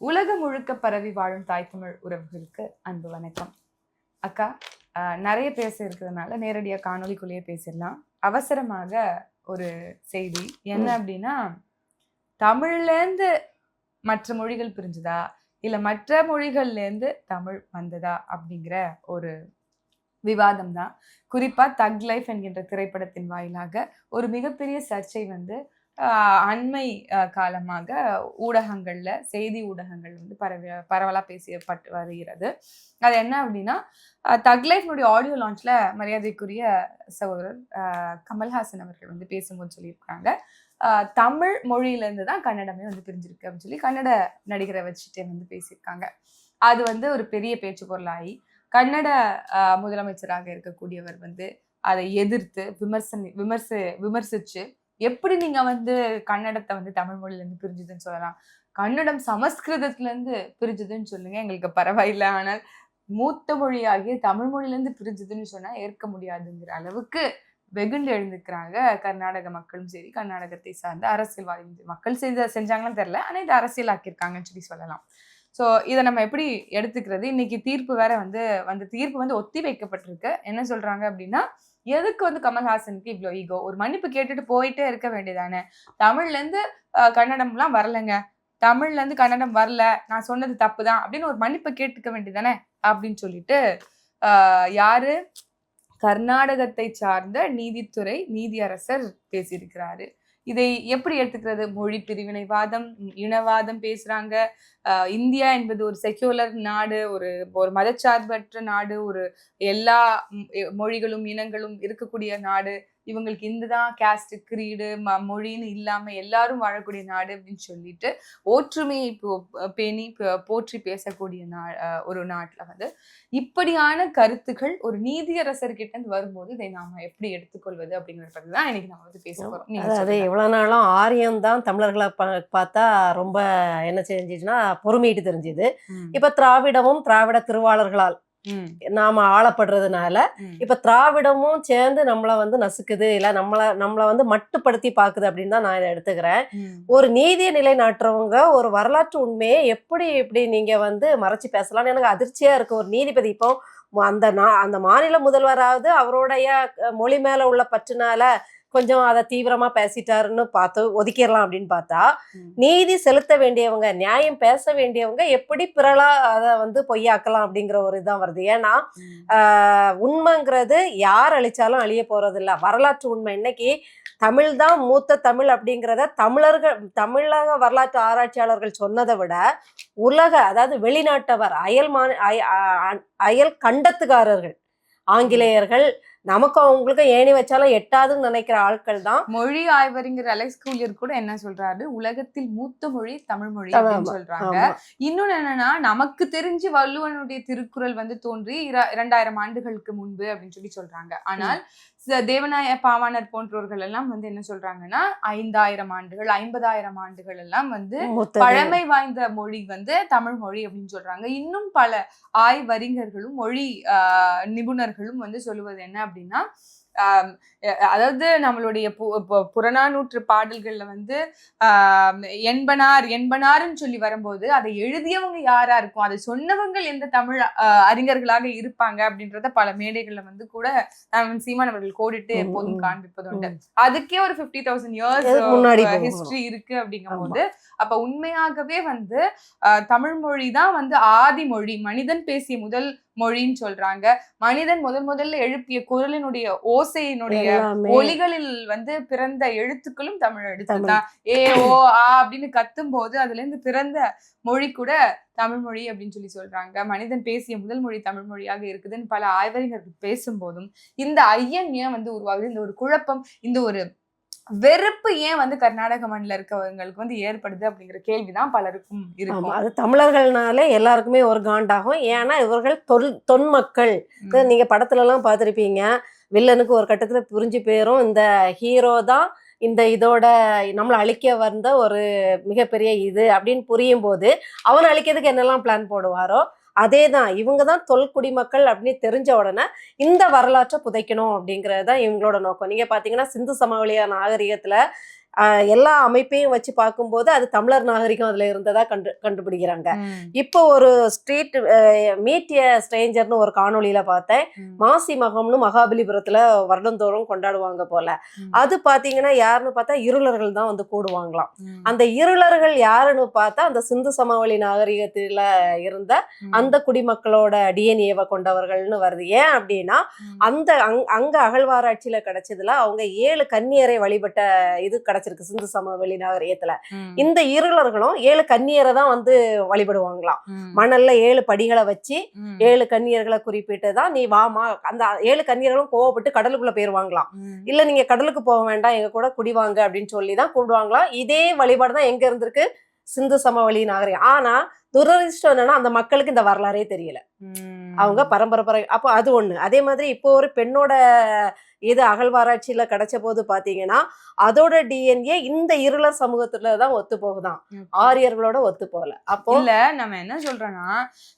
உலகம் முழுக்க பரவி வாழும் தாய் தமிழ் உறவுகளுக்கு அன்பு வணக்கம். அக்கா, நிறைய பேச இருக்கிறதுனால நேரடியா காணொலிக்குள்ளேயே பேசிடலாம். அவசரமாக ஒரு செய்தி என்ன அப்படின்னா, தமிழ்ல இருந்து மற்ற மொழிகள் பிரிஞ்சுதா இல்ல மற்ற மொழிகள்ல இருந்து தமிழ் வந்ததா அப்படிங்கிற ஒரு விவாதம் தான். குறிப்பா தக் லைஃப் என்கின்ற திரைப்படத்தின் வாயிலாக ஒரு மிகப்பெரிய சர்ச்சை வந்து அண்மை காலமாக ஊடகங்கள்ல, செய்தி ஊடகங்கள் வந்து பரவலா பேசப்பட்டு வருகிறது. அது என்ன அப்படின்னா, தக் லைஃப்னுடைய ஆடியோ லான்ச்ல மரியாதைக்குரிய சகோதரர் கமல்ஹாசன் அவர்கள் வந்து பேசும்போது சொல்லியிருக்காங்க, தமிழ் மொழியிலேருந்து தான் கன்னடமே வந்து பிரிஞ்சிருக்கு அப்படின்னு சொல்லி கன்னட நடிகரை வச்சுட்டே வந்து பேசியிருக்காங்க. அது வந்து ஒரு பெரிய பேச்சு பொருளாகி கன்னட முதலமைச்சராக இருக்கக்கூடியவர் வந்து அதை எதிர்த்து விமர்சிச்சு, எப்படி நீங்க வந்து கன்னடத்தை வந்து தமிழ் மொழியில இருந்து பிரிஞ்சுதுன்னு சொல்லலாம், கன்னடம் சமஸ்கிருதத்துல இருந்து பிரிஞ்சுதுன்னு சொல்லுங்க, எங்களுக்கு பரவாயில்லை, ஆனால் மூத்த மொழியாகிய தமிழ் மொழியில இருந்து பிரிஞ்சுதுன்னு சொன்னா ஏற்க முடியாதுங்கிற அளவுக்கு வெகுண்டு எழுந்துக்கிறாங்க கர்நாடக மக்களும் சரி, கர்நாடகத்தை சார்ந்த அரசியல்வாதி மக்கள் செஞ்சாங்கன்னு தெரியல, ஆனா இதை அரசியலாக்கியிருக்காங்கன்னு சொல்லி சொல்லலாம். ஸோ இதை நம்ம எப்படி எடுத்துக்கிறது? இன்னைக்கு தீர்ப்பு வேற வந்து தீர்ப்பு வந்து ஒத்தி வைக்கப்பட்டிருக்கு. என்ன சொல்றாங்க அப்படின்னா, எதுக்கு வந்து கமல்ஹாசனுக்கு இவ்வளோ ஈகோ? ஒரு மன்னிப்பு கேட்டுட்டு போயிட்டே இருக்க வேண்டியதானே. தமிழ்ல இருந்து கன்னடம்லாம் வரலைங்க, தமிழ்ல இருந்து கன்னடம் வரல, நான் சொன்னது தப்பு தான் அப்படின்னு ஒரு மன்னிப்பை கேட்டுக்க வேண்டியதானே அப்படின்னு சொல்லிட்டு யாரு, கர்நாடகத்தை சார்ந்த நீதித்துறை நீதியரசர் பேசியிருக்கிறாரு. இதை எப்படி எடுத்துக்கிறது? மொழி பிரிவினைவாதம், இனவாதம் பேசுறாங்க. இந்தியா என்பது ஒரு செக்யூலர் நாடு, ஒரு மதச்சார்பற்ற நாடு, ஒரு எல்லா மொழிகளும் இனங்களும் இருக்கக்கூடிய நாடு, இவங்களுக்கு இந்துதான் கேஸ்ட் கிரீடு மொழின்னு இல்லாம எல்லாரும் வாழக்கூடிய நாடு அப்படின்னு சொல்லிட்டு ஒற்றுமையை பேணி போற்றி பேசக்கூடிய ஒரு நாட்டுல வந்து இப்படியான கருத்துக்கள் ஒரு நீதியரசர்கிட்ட இருந்து வரும்போது இதை நாம எப்படி எடுத்துக்கொள்வது அப்படிங்கிறத பத்தி தான் இன்னைக்கு நம்ம வந்து பேச போறோம். அதாவது இவ்வளவு நாளும் ஆரியம் தான் தமிழர்களை பார்த்தா ரொம்ப என்ன செஞ்சிச்சுன்னா பொறுமையிட்டு தெரிஞ்சுது. இப்ப திராவிடமும் திராவிட திருவாளர்களால் நாம ஆளப்படுறதுனால இப்ப திராவிடமும் சேர்ந்து நம்மளை வந்து நசுக்குது, இல்ல நம்மளை வந்து மட்டுப்படுத்தி பாக்குது அப்படின்னு தான் நான் இதை எடுத்துக்கிறேன். ஒரு நீதியை நிலைநாட்டுறவங்க ஒரு வரலாற்று உண்மையை எப்படி நீங்க வந்து மறைச்சு பேசலாம்னு எனக்கு அதிர்ச்சியா இருக்கு. ஒரு நீதிபதி இப்போ அந்த மாநில முதல்வராவது அவருடைய மொழி மேல உள்ள பற்றுனால கொஞ்சம் அதை தீவிரமா பேசிட்டாருன்னு பார்த்து ஒதுக்கிடலாம் அப்படின்னு பார்த்தா, நீதி செலுத்த வேண்டியவங்க, நியாயம் பேச வேண்டியவங்க எப்படி பிறலா அதை வந்து பொய்யாக்கலாம் அப்படிங்கிற ஒரு இதான் வருது. ஏன்னா உண்மைங்கிறது யார் அழிச்சாலும் அழிய போறது இல்லை. வரலாற்று உண்மை இன்னைக்கு தமிழ் தான் மூத்த தமிழ் அப்படிங்கிறத தமிழக வரலாற்று ஆராய்ச்சியாளர்கள் சொன்னதை விட அதாவது வெளிநாட்டவர், அயல் கண்டத்துக்காரர்கள், ஆங்கிலேயர்கள் நமக்கு அவங்களுக்கு ஏணி வச்சாலும் எட்டாதுன்னு நினைக்கிற ஆட்கள் தான். மொழி ஆய்வறிஞர் அலெக்ஸ் கூலியர் கூட என்ன சொல்றாரு, உலகத்தில் மூத்த மொழி தமிழ் மொழி அப்படின்னு சொல்றாங்க. இன்னொன்னு என்னன்னா, நமக்கு தெரிஞ்சு வள்ளுவனுடைய திருக்குறள் வந்து தோன்றி 2000 ஆண்டுகளுக்கு முன்பு அப்படின்னு சொல்லி சொல்றாங்க. ஆனால் தேவநாய பாவாணர் போன்றவர்கள் எல்லாம் வந்து என்ன சொல்றாங்கன்னா 5000 ஆண்டுகள் 50,000 ஆண்டுகள் எல்லாம் வந்து பழமை வாய்ந்த மொழி வந்து தமிழ் மொழி அப்படின்னு சொல்றாங்க. இன்னும் பல ஆய்வறிஞர்களும் மொழி நிபுணர்களும் வந்து சொல்லுவது என்ன அப்படின்னா, அதாவது நம்மளுடைய புறநானூற்று பாடல்கள்ல வந்து என்பனார்ன்னு சொல்லி வரும்போது அதை எழுதியவங்க யாரா இருக்கும், அதை சொன்னவங்க எந்த தமிழ் அறிஞர்களாக இருப்பாங்க அப்படின்றத பல மேடைகள்ல வந்து கூட சீமான் அவர்கள் கோடிட்டு எப்போதும் காண்பிப்பது உண்டு. அதுக்கே ஒரு 50,000 இயர்ஸ் ஹிஸ்டரி இருக்கு அப்படிங்கும் போது, அப்ப உண்மையாகவே வந்து தமிழ் மொழி தான் வந்து ஆதி மொழி, மனிதன் பேசிய முதல் மொழின்னு சொல்றாங்க. மனிதன் முதல்ல எழுப்பிய குரலினுடைய ஓசையினுடைய ஒலிகளில் வந்து பிறந்த எழுத்துக்களும் தமிழ் எழுத்து தான். ஏ ஓ ஆ அப்படின்னு கத்தும் போது அதுல இருந்து பிறந்த மொழி கூட தமிழ் மொழி அப்படின்னு சொல்லி சொல்றாங்க. மனிதன் பேசிய முதல் மொழி தமிழ் மொழியாக இருக்குதுன்னு பல ஆய்வறிஞர்கள் பேசும்போதும் இந்த ஐயம் ஏன் வந்து உருவாகுது, இந்த ஒரு குழப்பம், இந்த ஒரு வெறுப்பு ஏன் வந்து கர்நாடக மண்ணில் இருக்கவங்களுக்கு வந்து ஏற்படுது அப்படிங்கிற கேள்விதான் பலருக்கும் இருக்கும். அது தமிழர்கள்னாலே எல்லாருக்குமே ஒரு காண்டாகும். ஏன்னா இவர்கள் தொன்மக்கள். நீங்க படத்துல எல்லாம் பார்த்திருப்பீங்க, வில்லனுக்கு ஒரு கட்டத்துல புரிஞ்சு போயிரும் இந்த ஹீரோ தான் இந்த இதோட நம்மளை அழிக்க வந்த ஒரு மிகப்பெரிய இது அப்படின்னு புரியும் போது அவனை அழிக்கிறதுக்கு என்னெல்லாம் பிளான் போடுவாரோ அதே தான். இவங்க தான் தொல்குடிமக்கள் அப்படின்னு தெரிஞ்ச உடனே இந்த வரலாற்றை புதைக்கணும் அப்படிங்கிறது தான் இவங்களோட நோக்கம். நீங்க பாத்தீங்கன்னா சிந்து சமவெளிய நாகரிகத்துல எல்லா அமைப்பையும் வச்சு பார்க்கும்போது அது தமிழர் நாகரிகம் அதுல இருந்ததா கண்டுபிடிக்கிறாங்க. இப்போ ஒரு ஸ்ட்ரீட் மீட்டிய ஸ்ட்ரேஞ்சர்னு ஒரு காணொளியில பார்த்தேன். மாசி மகம்னு மகாபலிபுரத்துல வருடந்தோறும் கொண்டாடுவாங்க போல. அது பாத்தீங்கன்னா யாருன்னு பார்த்தா இருளர்கள் தான் வந்து கூடுவாங்களாம். அந்த இருளர்கள் யாருன்னு பார்த்தா அந்த சிந்து சமவெளி நாகரிகத்துல இருந்த அந்த குடிமக்களோட டிஎன்ஏவை கொண்டவர்கள்னு வருது. ஏன் அப்படின்னா அந்த அங்க அகழ்வாராய்ச்சியில கிடைச்சதுல அவங்க 7 கன்னியரை வழிபட்ட இது கிடைச்சிருக்கு சிந்து சமவெளி நாகரிகத்துல. இந்த இருளர்களும் 7 கன்னியரை தான் வந்து வழிபடுவாங்களாம். மணல்ல 7 படிகளை வச்சு 7 கன்னியர்களை குறிப்பிட்டுதான் நீ வாமா, அந்த 7 கன்னியர்களும் கோவப்பட்டு கடலுக்குள்ள போயிருவாங்களாம். இல்ல நீங்க கடலுக்கு போக வேண்டாம், எங்க கூட குடிவாங்க அப்படின்னு சொல்லிதான் கூடுவாங்களாம். இதே வழிபாடு தான் எங்க இருந்திருக்கு, சிந்து சமவெளி நாகரிகம். ஆனா துரதிர்ஷ்டம் என்னன்னா அந்த மக்களுக்கு இந்த வரலாறே தெரியல. அவங்க பரம்பரை அப்போ அது ஒண்ணு. அதே மாதிரி இப்போ ஒரு பெண்ணோட இது அகழ்வாராய்ச்சியில கிடைச்ச போது பாத்தீங்கன்னா அதோட டிஎன்ஏ இந்த இருளர் சமூகத்துலதான் ஒத்து போகுதான், ஆரியர்களோட ஒத்து போகல. அப்போ இல்ல நம்ம என்ன சொல்றோம்னா,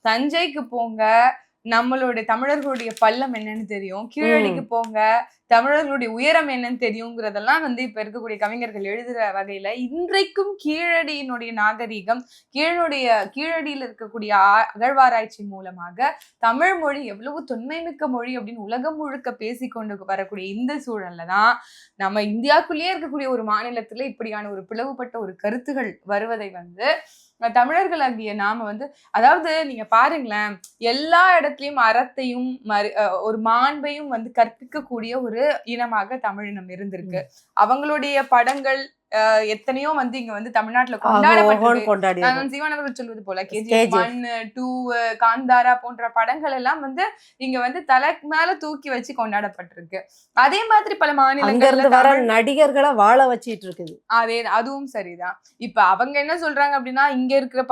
தஞ்சைக்கு போங்க, நம்மளுடைய தமிழர்களுடைய பள்ளம் என்னன்னு தெரியும், கீழடிக்கு போங்க, தமிழர்களுடைய உயரம் என்னன்னு தெரியுங்கிறதெல்லாம் வந்து இப்ப இருக்கக்கூடிய கவிஞர்கள் எழுதுற வகையில இன்றைக்கும் கீழடியினுடைய நாகரீகம், கீழடியில் இருக்கக்கூடிய அகழ்வாராய்ச்சி மூலமாக தமிழ் மொழி எவ்வளவு தொன்மைமிக்க மொழி அப்படின்னு உலகம் முழுக்க பேசிக்கொண்டு வரக்கூடிய இந்த சூழல்ல தான் நம்ம இந்தியாவுக்குள்ளேயே இருக்கக்கூடிய ஒரு மாநிலத்துல இப்படியான ஒரு பிளவுபட்ட ஒரு கருத்துகள் வருவதை வந்து தமிழர்கள் ஆகிய நாம வந்து, அதாவது நீங்க பாருங்களேன், எல்லா இடத்துலயும் அறத்தையும் ஒரு மாண்பையும் வந்து கற்பிக்கக்கூடிய ஒரு இனமாக தமிழினம் இருந்திருக்கு. அவங்களுடைய படங்கள் எத்தனையோ வந்து இங்க வந்து தமிழ்நாட்டுல கொண்டாடப்பட்டு, சீமான் அவர்கள் சொல்வது போல KGF 1, 2, காந்தாரா போன்ற படங்கள் எல்லாம் வந்து இங்க வந்து தலைக்கு மேல தூக்கி வச்சு கொண்டாடப்பட்டிருக்கு. அதே மாதிரி பல மாநிலங்கள்ல நடிகர்களை வாழ வச்சிட்டு இருக்குது. அதுவும் சரிதான். இப்ப அவங்க என்ன சொல்றாங்க அப்படின்னா, இங்க இருக்கிற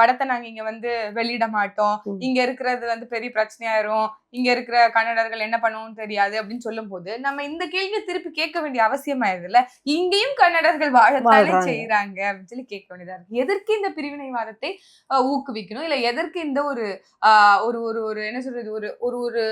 படத்தை நாங்க இங்க வந்து வெளியிட மாட்டோம், இங்க இருக்கிறது வந்து பெரிய பிரச்சனையாயிரும், இங்க இருக்கிற கன்னடர்கள் என்ன பண்ணுவோம்னு தெரியாது அப்படின்னு சொல்லும் போது நம்ம இந்த கேள்வியை திருப்பி கேட்க வேண்டிய அவசியம் ஆயிருதுல்ல. இங்கேயும் கன்னடர்கள் வாழத்தானே செய்யறாங்க அப்படின்னு சொல்லி கேட்க வேண்டியதா இருக்கு. எதற்கு இந்த பிரிவினைவாதத்தை ஊக்குவிக்கணும், இல்ல எதற்கு இந்த ஒரு ஒரு என்ன சொல்றது, ஒரு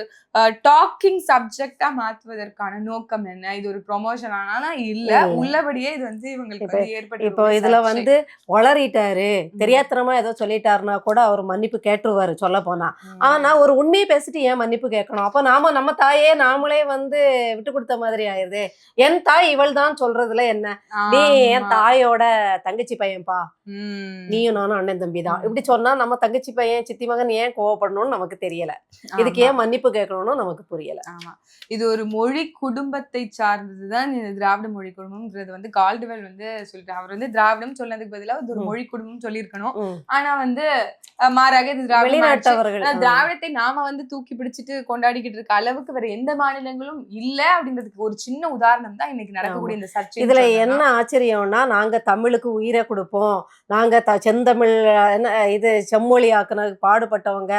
டாக்கிங் சப்ஜெக்டா மாத்துவதற்கான நோக்கம் என்ன? இது ஒரு ப்ரொமோஷன் ஆனா இல்ல, உள்ளபடியே இது வந்து இவங்களுக்கு ஏற்பட்டு இப்போ இதுல வந்து வளரிட்டாரு, தெரியாத்தனமா ஏதோ சொல்லிட்டாருன்னா கூட அவர் மன்னிப்பு கேட்டுருவாரு சொல்ல போனா. ஆனா ஒரு உண்மையை பேசிட்டு ஏன் மன்னிப்பு கேட்கணும்? அப்ப நம்ம தாயே நாமளே வந்து விட்டு கொடுத்த மாதிரி ஆயிருது. என் தாய் இவள் தான் சொல்றதுல என்ன, நீ என் தாயோட தங்கச்சி பையன்பா, நீயும் நானும் அண்ணன் தம்பி தான், இப்படி சொன்னா நம்ம தங்கச்சி பையன் சித்தி மகன் ஏன் கோவப்படணும்னு நமக்கு தெரியல, இதுக்கு ஏன் மன்னிப்பு கேட்கணும்னு நமக்கு புரியல. ஆமா, இது ஒரு மொழி குடும்பத்தை சார்ந்ததுதான் இந்த திராவிட மொழி குடும்பம்ங்கிறது வந்து கால்டுவெல் வந்து சொல்லிட்டு, அவர் வந்து திராவிடம் சொன்னதுக்கு பதிலா இது ஒரு மொழி குடும்பம் சொல்லியிருக்கணும். ஆனா வந்து மாறாக இது திராவிடத்தை நாம வந்து தூக்கி பிடிச்சிட்டு கொண்டாடிக்கிட்டு இருக்க அளவுக்கு வேற எந்த மாநிலங்களும் இல்ல அப்படின்றதுக்கு ஒரு சின்ன உதாரணம் தான் இன்னைக்கு நடக்கக்கூடிய இந்த சர்ச்சை. இதுல என்ன ஆச்சரியம்னா, நாங்க தமிழுக்கு உயிரை கொடுப்போம், நாங்க செந்தமிழ் இது செம்மொழி ஆக்குனதுக்கு பாடுபட்டவங்க,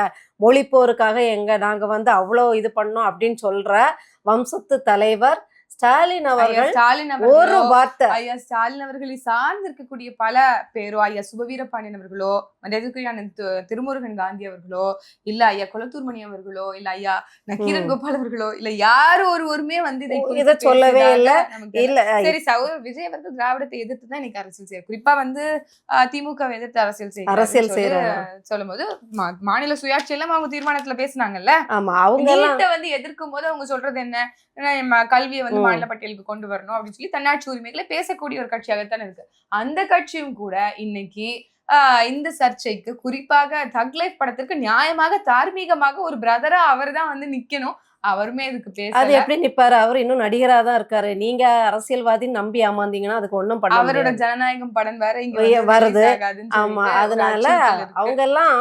மொழிப்போருக்காக நாங்க வந்து அவ்வளோ இது பண்ணோம் அப்படின்னு சொல்ற வம்சத்து தலைவர் ஸ்டாலின் அவர்கள் ஒரு வார்த்தை, ஐயா ஸ்டாலின் அவர்களை சார்ந்து இருக்கக்கூடிய பல பேரோ, ஐயா சுபவீரபாண்டியன் அவர்களோ, திருமுருகன் காந்தி அவர்களோ, இல்ல ஐயா குளத்தூர் மணி அவர்களோ, இல்ல ஐயா நக்கீரன் கோபால் அவர்களோ, இல்ல யாரு ஒருவருமே வந்து இதை சொல்லவே இல்லை. சரி, சகோதரர் விஜய் அவர்கள் திராவிடத்தை எதிர்த்து தான் இன்னைக்கு அரசியல் செய்ய, குறிப்பா வந்து திமுக எதிர்த்து அரசியல் செய்ய சொல்லும் போது மாநில சுயாட்சி எல்லாம் அவங்க தீர்மானத்துல பேசினாங்கல்ல, அவங்க வந்து எதிர்க்கும் போது அவங்க சொல்றது என்ன, கல்வியை வந்து மாநில பட்டியலுக்கு கொண்டு வரணும் அப்படின்னு சொல்லி தன்னாட்சி உரிமைகளை பேசக்கூடிய ஒரு கட்சியாகத்தான் இருக்கு. அந்த கட்சியும் கூட இன்னைக்கு இந்த சர்ச்சைக்கு, குறிப்பாக தக் லைஃப் படத்திற்கு நியாயமாக தார்மீகமாக ஒரு பிரதரா அவர் தான் வந்து நிக்கணும், அவருமே இதுக்கு பேச, அது எப்படி நிப்பாரு? அவர் இன்னும் நடிகரா தான் இருக்காரு. நீங்க அரசியல்வாதின்னு நம்பி ஏமாந்தீங்கன்னா அதுக்கு ஒண்ணும் பண்ண முடியாது. அவரோட ஜனநாயகம் படம் வேற இங்க வருது. ஆமா, அதனால அவங்க எல்லாம்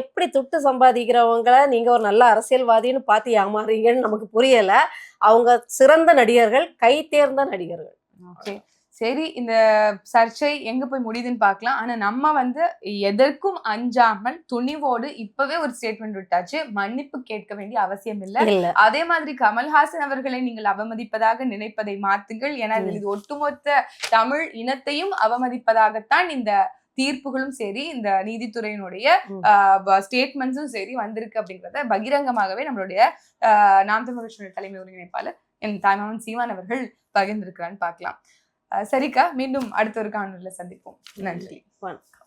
எப்படி துட்டு சம்பாதிக்கிறவங்களை நீங்க ஒரு நல்ல அரசியல்வாதின்னு பார்த்து ஏமாறீங்கன்னு நமக்கு புரியல. அவங்க சிறந்த நடிகர்கள், கை தேர்ந்த நடிகர்கள். ஓகே, சரி, இந்த சர்ச்சை எங்க போய் முடியுதுன்னு பார்க்கலாம். ஆனா நம்ம வந்து எதற்கும் அஞ்சாமல் துணிவோடு இப்பவே ஒரு ஸ்டேட்மெண்ட் விட்டாச்சு, மன்னிப்பு கேட்க வேண்டிய அவசியம் இல்லை. அதே மாதிரி கமல்ஹாசன் அவர்களை நீங்கள் அவமதிப்பதாக நினைப்பதை மாத்துங்கள், ஏன்னா இது ஒட்டுமொத்த தமிழ் இனத்தையும் அவமதிப்பதாகத்தான் இந்த தீர்ப்புகளும் சரி, இந்த நீதித்துறையினுடைய ஸ்டேட்மெண்ட்ஸும் சரி வந்திருக்கு அப்படிங்கிறத பகிரங்கமாகவே நம்மளுடைய நாம் தமிழர் தலைமை ஒருங்கிணைப்பாளர் என் தாய்மாமன் சீமான் அவர்கள் பகிர்ந்திருக்கிறான்னு பார்க்கலாம். சரிக்கா, மீண்டும் அடுத்த ஒரு காணொலியில சந்திப்போம். நன்றி. வணக்கம்.